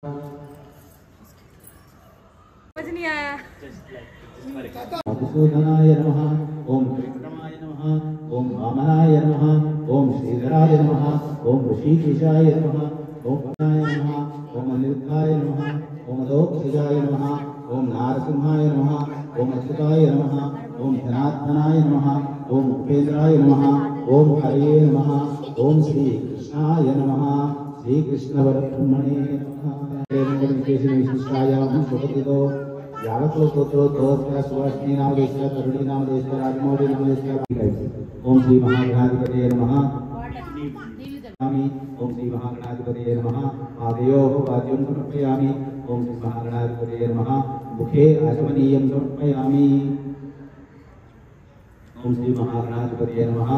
समझ नहीं आया। मधुसूदनाय नमः, ओम त्रिविक्रमाय नमः, ओम वामनाय नमः, ओम श्रीधराय नमः, ओम ऋषिकेशाय नमः, ओम गणाय नमः, ओम अनिरुद्धाय नमः, ओम अधोक्षजाय नमः, ओम नारसिंहाय नमः, ओम अच्युताय नमः, ओम धनात्मनाय नमः, ओम उपेन्द्राय नमः, ओम हरये नमः, ओम श्री कृष्णाय नमः, श्री कृष्ण परब्रह्मणे नमः। विशिष्टायां शुभदितो यावतो स्तोत्रो तोस्त्र सुवासिनी नामदेश्य तरुणी नामदेश्य राजमौली नामदेश्य। ओम श्री महागणाधिपतये नमः। ओम श्री महागणाधिपतये नमः। पादयोः पाद्यं समर्पयामि। ओम श्री महागणाधिपतये नमः। मुखे आचमनीयं समर्पयामि। ओम श्री महागणाधिपतये नमः।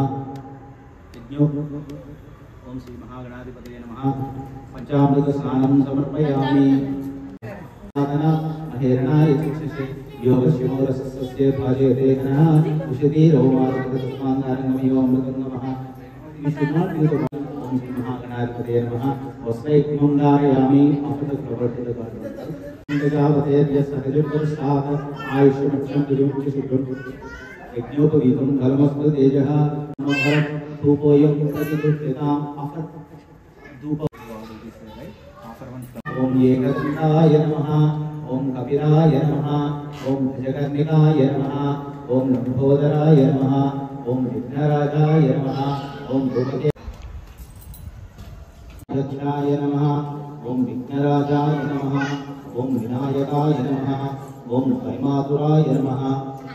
ओम श्री महागणाधिपतये नमः। पंचामृत स्नानं समर्पयामि। हेरणाय चक्षुषे योगशिवरसस्य भाजयते घनः उषति रोमार्गतस्मान्नारङ्गमयोऽमृतं नमः। ओम श्री महागणाधिपतये नमः। वस्त्रैक्यं धारयामि अपतप्रवर्तितकार्यं सहजपुरस्तात् आयुष्यमक्षं तिरुमुक्षिशुद्धं यज्ञोपवीतं फलमस्तु तेजः धूपोऽयं प्रतिगृह्यताम् धूप। ओम एकदन्ताय नमः। ओम कपिलाय नमः। ओम भजकर्णिकाय नमः। ओम लंबोदराय नमः। ओम विघ्नराजाय नमः। ओम भूपतेय नमः। ओम विघ्नराजाय नमः। ओम विनायकाय नमः। ओम कैमातुराय नमः।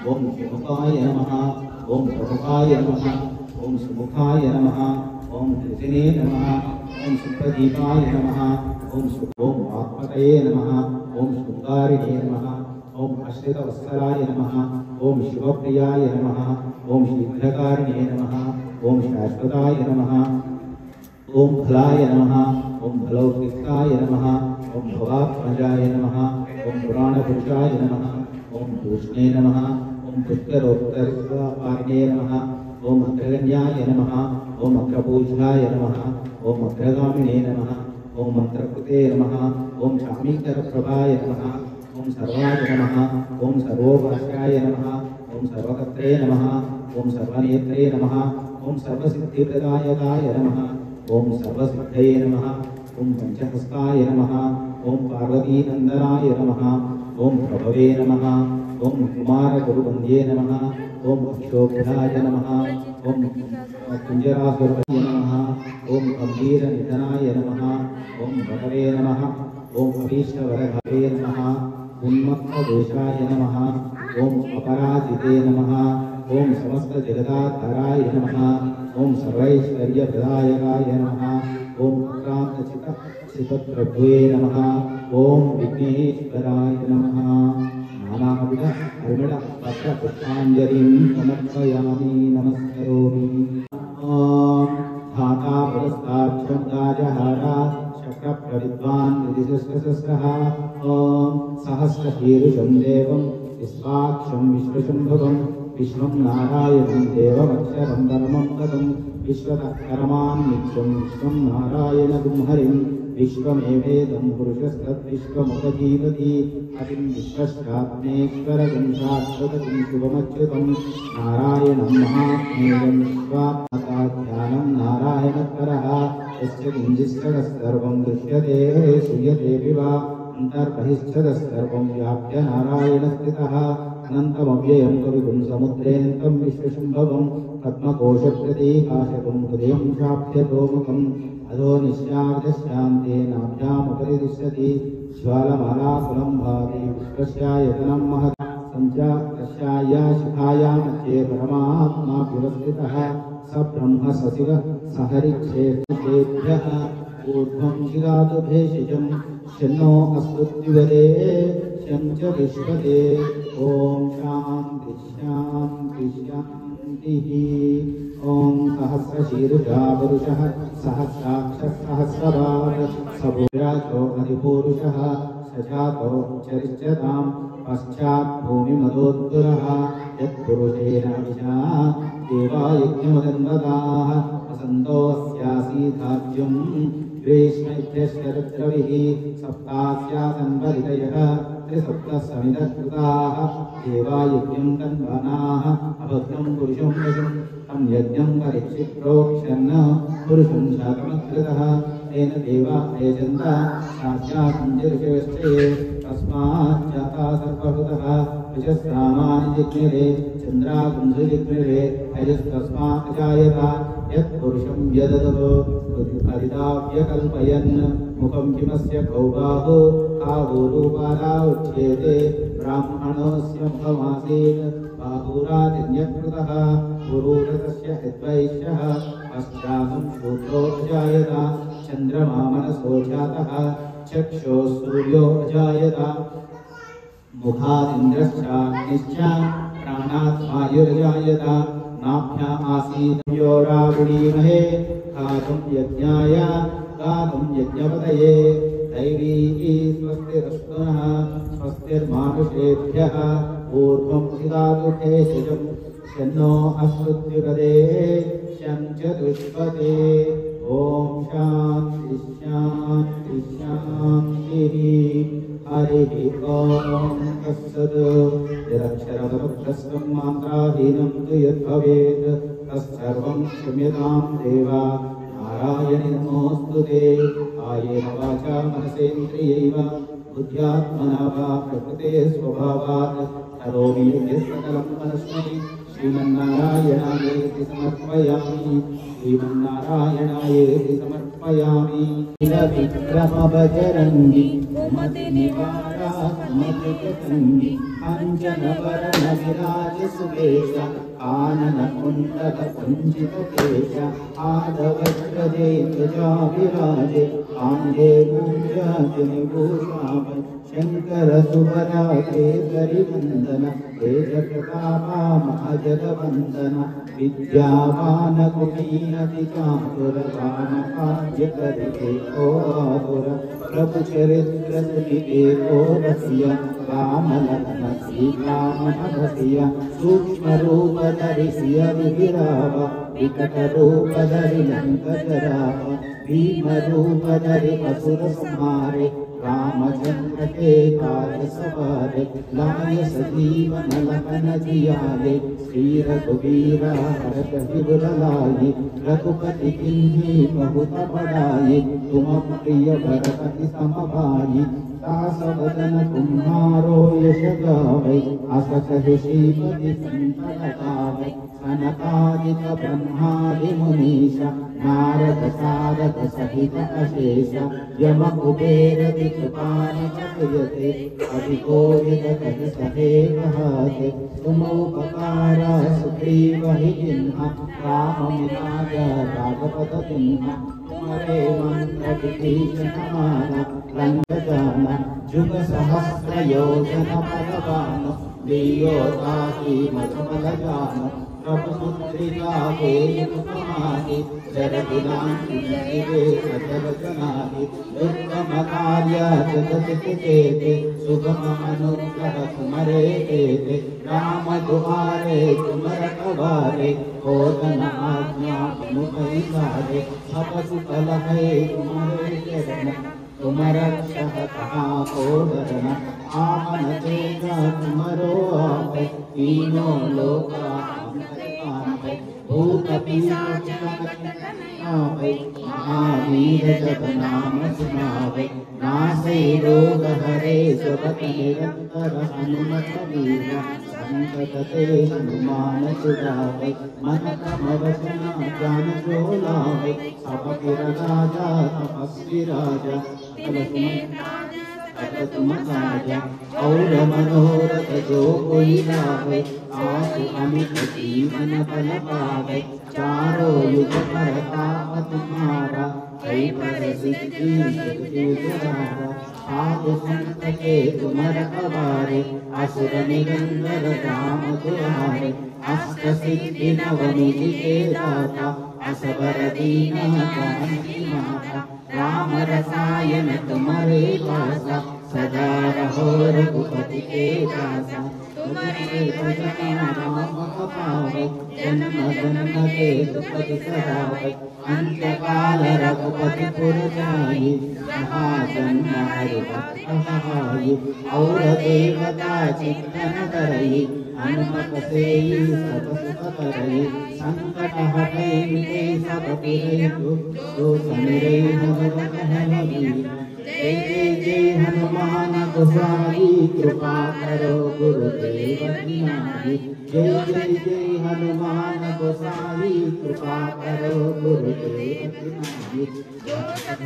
ओम विमुखाय नमः। ओम प्रमुखाय नमः। ओम सुमुखाय नमः। ओम कृतिने नमः। ओम सुप्रदीपाय नमः। ओम आत्मतये नमः। ओम शृंगारिणे नमः। ओम आश्रितवत्सलाय नमः। ओम शिवप्रियाय नमः। ओम शीघ्रकारिणे नमः। ओम शाश्वताय नमः। ओम फलाय नमः। ओम फलौकिकाय नमः। ओम भवात्मजाय नमः। ओम पुराणपुरुषाय नमः। ओम पूष्णे नमः। ओम पुष्करोत्तरपारिणे नमः। ओम अग्रगण्याय नमः। ओम अग्रपूज्याय नमः। ओम अग्रगामिने नमः। ओम मंत्रकृते नमः। ओम चामीकरप्रभाय नमः। ओम सर्वाय नमः। ओम सर्वोपास्याय नमः। ओम सर्वकर्त्रे नमः। ओम सर्वनेत्रे नमः। ओम सर्वसिद्धिप्रदायकाय नमः। ओम सर्वसिद्धये नमः। ओम पंचहस्ताय नमः। ओम पार्वतीनन्दनाय नमः। ओम प्रभवे नमः। ओम कुमारगुरुवन्द्ये नमः। ओम अक्षोभ्याय नमः। ओम कुञ्जरासुरवन्द्ये नमः। ओम गंभीरनिधनाय नमः। ओम भगवे नमः। ओम अभीष्टवरभवे नमः। उन्मत्तदेशाय नमः। ओम अपराजिते नमः। ओम समस्तजगदाधाराय नमः। ओम सर्वैश्वर्यप्रदायकाय नमः। ओम क्रान्तचित्तप्रभुवे नमः। ओम विघ्नेश्वराय नमः। नानाविध परिमळ पत्रपुष्पाञ्जलिं समर्पयामि नमस्करोमि। धाता पुरस्ताक्षदाजहारा शक्रप्रविद्वान् विदिशस्कसस्रः। ओम सहस्रशीर्षं देवं विश्वाक्षं विश्वशम्भुवं विश्वं नारायणं देवमक्षरं परमं पदं विश्वतः नित्यं विश्वं नारायणगुं हरिं विश्वमेवेदं पुरुषस्तद्विश्वमुपजीवति हरिं विश्वश्चात्मेश्वरगुं शाश्वतं शुभमच्युतं नारायणं महात्मेयं विश्वात्मकाध्यानं नारायणपरः यस्य किञ्चित्सर्वं दृश्यते श्रूयते विवा अन्तर्बहिश्चदस्सर्वं व्याप्य नारायणस्थितः अनन्तमव्ययं कविगुं समुद्रेऽन्तं विश्वशम्भवं पद्मकोशप्रतीकाशकं हृदयं चाप्यतोमुखम् अधो निश्यामदश्यान्तेनाभ्यामुपरि दृश्यति ज्वालमालाकुलं भाति विश्वस्यायतनं महत् सञ्चातस्याया शिखाया मध्ये परमात्मा व्यवस्थितः स ब्रह्म सशिव सहरिक्षेभ्यः ऊर्ध्वं जिगातु भेषजं शन्नो अस्तु द्विवदे शं च विश्वदे। ओम शांति शांति शांतिः। ओम सहस्रशीर्षा पुरुषः सहस्राक्षः सहस्रपाद सबुराजो अधिपुरुषः सजातो चरिष्यतां पश्चात् भूमिमदोद्दुरः यत्पुरुषेण विशा देवा यज्ञमदन्वताः असन्तोऽस्यासीधाज्यं ग्रीष्म इत्यस्य रुद्रविः सप्तास्यासन्वरितयः त्रिसप्तः समिधकृताः देवा यज्ञं तन्वनाः अभद्रं पुरुषं वशं तं यज्ञं परीक्षित् प्रोक्षन् पुरुषं शातमकृतः तेन देवा यजन्त शास्यासञ्जऋषयश्चये तस्मात् जाता सर्वभूतः विजस्रामानि जिज्ञरे चन्द्रागुंसुजिज्ञरे अजस्तस्मात् जायत यत्पुरुषं यददो हरिताव्यकल्पयन् मुखं किमस्य कौबाहो कावोरूपादा उच्येते ब्राह्मणोऽस्य मुखमासीत् बाहुरादिन्यकृतः पुरुषस्य यद्वैश्यः पश्चातं शूद्रो जायत चन्द्रमा मनसो जातः चक्षुः सूर्यो जायत मुखादिन्द्रश्चाग्निश्च प्राणात् वायुर्जायत नाभ्या आसीत् योरावुणीमहे गातुं यज्ञाय गातुं यज्ञपतये दैवी स्वस्तिरस्तुनः स्वस्तिर्मानुषेभ्यः ऊर्ध्वं सिदातु भेषजं शन्नो अश्रुद्युपदे शं चतुष्पदे ॐ शान्ति शान्ति शान्तिः हरिः ॐ तत्सत् निरक्षरपदभ्रष्टं मात्राहीनं तु यद्भवेत् तत्सर्वं क्षम्यतां देवा नारायणि नमोऽस्तु ते कायेन वाचा मनसेन्द्रियैव बुद्ध्यात्मना वा प्रकृते स्वभावात् करोमि यत्सकलं परस्मै श्रीमन्नारायणायेति समर्पयामि श्रीमन्नारायणायेति समर्पयामि विक्रमबजरङ्गि कुमतिनिवारा कुमतिकतङ्गि अञ्जनवरणविराजसुवेश आननकुण्डलकुञ्जितकेश आदवज्रजे ध्वजाभिराजे आङ्गे पूजातिनिभूषामि शङ्करसुवराकेसरिवन्दन तेजप्रतापा महजलवन्दन विद्यावानकुलीनतिचातुरवामकार्यकरिते को आतुर प्रभुचरित्रसुनिते को रसिय रामलखन सीतामनभसिय सूक्ष्मरूपधरिसिय विभिराव विकटरूपधरि लङ्कजराव भीमरूपधरि असुरसंहारे रामचंद्र के काज सवारे लाय सजीवन लखन जियाले श्री रघुवीरा हरत हिबुरलाये रघुपति किन्ही बहुत बड़ाई तुम प्रिय भरत समभाई दासवदन तुम्हारो यश गावै अस कहि श्रीपति संत लगावै सनकादिक ब्रह्मादि मुनीश नारद सारद सहित अशेष यम कुबेर दिक्पाल जपयते अधिकोविद कहि सहे कहते तुम उपकार सुग्रीव हि जिन्हा राम मिलाय राघवत तिन्हा तुम्हारे मंत्र विभीषण माना रंग जाना जुग सहस्र योजन बलवान लियो ताहि मधुमल जान प्रभु मुद्रिका के मुखमाहि जर दिलांति सजल जनाहि दुर्गम कार्य जगत केते सुगम अनुग्रह तुम्हारे देते राम दुआरे तुम रखवारे होतन आज्ञा तुम परिसारे सब सुफल है तुम्हारे चरण तुम रक्षक कहा को डरना आमन तेजा तुमरो आप तीनों लोका भूत पिशाच महावीर जब नाम सुनावे नासे रोग हरे जगत निरंतर हनुमत वीरा संकट ते हनुमान छुड़ावे मन क्रम वचन ज्ञान जो लावे सब फिर राजा तपस्वी राजा तुम साजा और मनोरथ जो कोई लावे आसु अमित जीवन फल पावे चारों युग परताप तुम्हारा कई पर सिद्धि जगदीश्वरा साधु संत के तुम रखवारे असुर निरंतर राम दुआरे अष्ट सिद्धि नवनिधि के दाता असबर दीन जानकी माता राम रसायन तुम्हारे पासा सदा रहो रघुपति के दासा कुमरे भजने राम पावै जन्म जन्म के दुखति सदावै अंतकाल रघुपति पुर जाई महाजन्म हरि भक्त सहाय और देवता चिंतन करई हनुमत सेई सब सुख करई संकट हटै मिटै सब पिरै जो समिरै हनुमत हनुमीर जय जय जय हनुमान गोसाई कृपा करो गुरुदेव की नाई जय जय जय हनुमान गोसाई कृपा करो गुरुदेव की नाई जो सत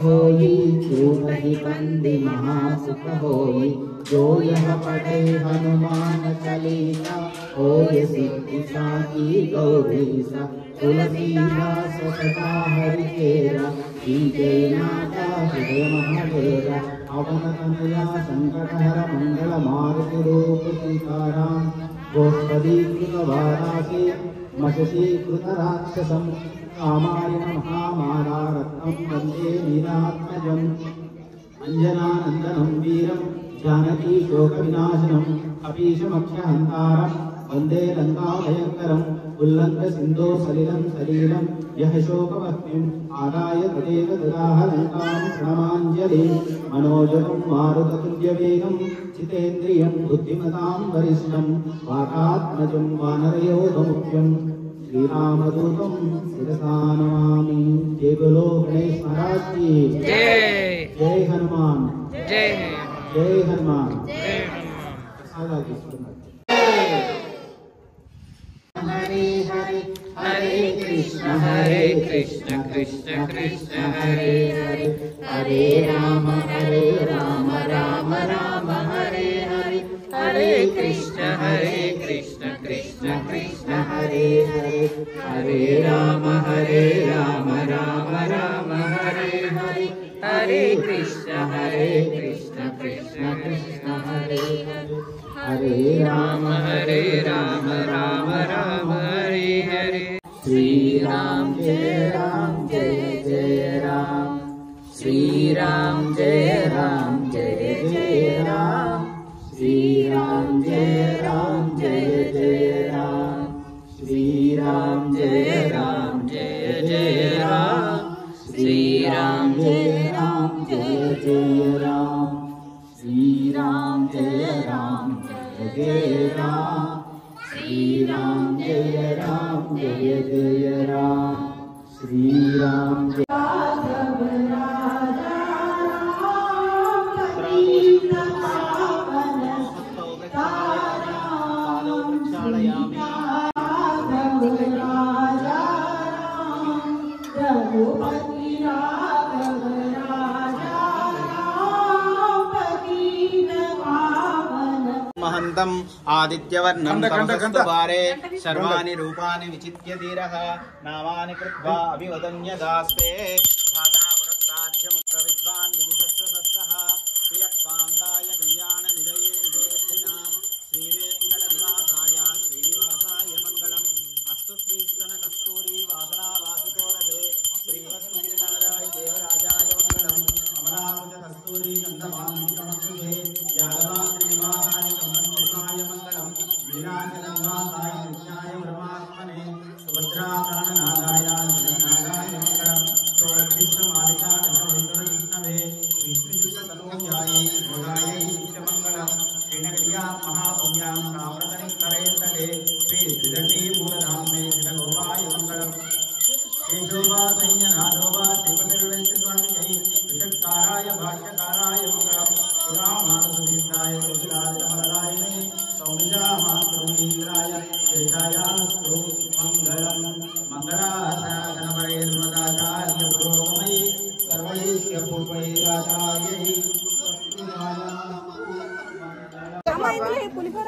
होई जो नहीं बंदी महासुख होई जो यह पढ़े हनुमान चालीसा होय सिद्धि साकी गौरीसा तुलसीदास सदा हरिकेरा की जय माता हृदय महादेवा पवन तनया संकटहर मंगल मारुति रूप सीताराम गोष्पदीकृत वारासी मशशीकृत राक्षसं कामाय महामारारत्नं वन्दे नीलात्मजम् अंजनानन्दनं वीरं जानकी शोकविनाशनं कपीशमक्षहन्तारं वन्दे लङ्काभयङ्करम् उल्लङ्घ्य सिन्धो सलिलं सलीलं यः शोकवह्निम् आदाय तदेव ददाह लङ्कां प्रणमाञ्जलिं मनोजवं मारुततुल्यवेगं जितेन्द्रियं बुद्धिमतां वरिष्ठं वातात्मजं वानरयोधमुख्यं श्रीरामदूतं शिरसा नमामि। जय बोलो गणेश महाराज की जय। जय हनुमान जय। जय हनुमान जय। हरे हरे हरे कृष्ण कृष्ण कृष्ण हरे हरे हरे राम राम राम हरे हरे हरे कृष्ण कृष्ण कृष्ण हरे हरे हरे राम राम राम हरे हरे हरे कृष्ण कृष्ण कृष्ण हरे हरे हरे राम राम राम हरे हरे। श्री राम जय जय राम श्री राम जय जय राम श्री राम जय जय राम श्री राम जय जय राम श्री राम जय जय राम श्री राम जय जय राम श्री राम जय जय राम श्री राम जय महंतम आदित्यवर्णं तमस्तुवारे सर्वाणि रूपाणि विचित्य धीरः नामानि कृत्वा अभिवदन्य दास्ते भाता पुरस्ताद्यमुत्र विद्वान् विदितस्सहः प्रियकान्ताय कल्याण निधये निधेर्धिनां श्रीवेङ्कटनिवासाय श्रीनिवासाय मङ्गलम् अस्तु श्रीस्तन कस्तूरी वासना वासितोरधे श्रीवसुगिरिनाराय देवराजाय मङ्गलम् अमरावत कस्तूरी चन्द्रमान्वितमस्तुते यादवान्निवासाय मंगलम वीराजनवासाय कृष्णाय परमात्मने सुभद्राकारणनादाय जगन्नाथाय मंगलम सोऽर्पिष्टमालिका नवैतरविष्णवे विष्णुचित्ततनूजायै भोगायै नित्यमङ्गलम् श्रीनगर्यां महापुण्यां साम्प्रतनिकरैस्तटे श्रीत्रिदण्डी मूलधाम्ने श्रीनगोपाय मङ्गलम् केशोवा सैन्यनाथोवा श्रीपतिर्वैश्यस्वामियै विषत्काराय भाष्यकाराय मङ्गलम् सुरामानुसुधीताय सुराजमलरायणे सौमिजामातृमीन्द्राय शेषायास्तु मङ्गलम् मङ्गलाशासनपरेर्मदाचार्य पुरोगमयि सर्वैश्य पूर्वैराचार्यै पुलिफोर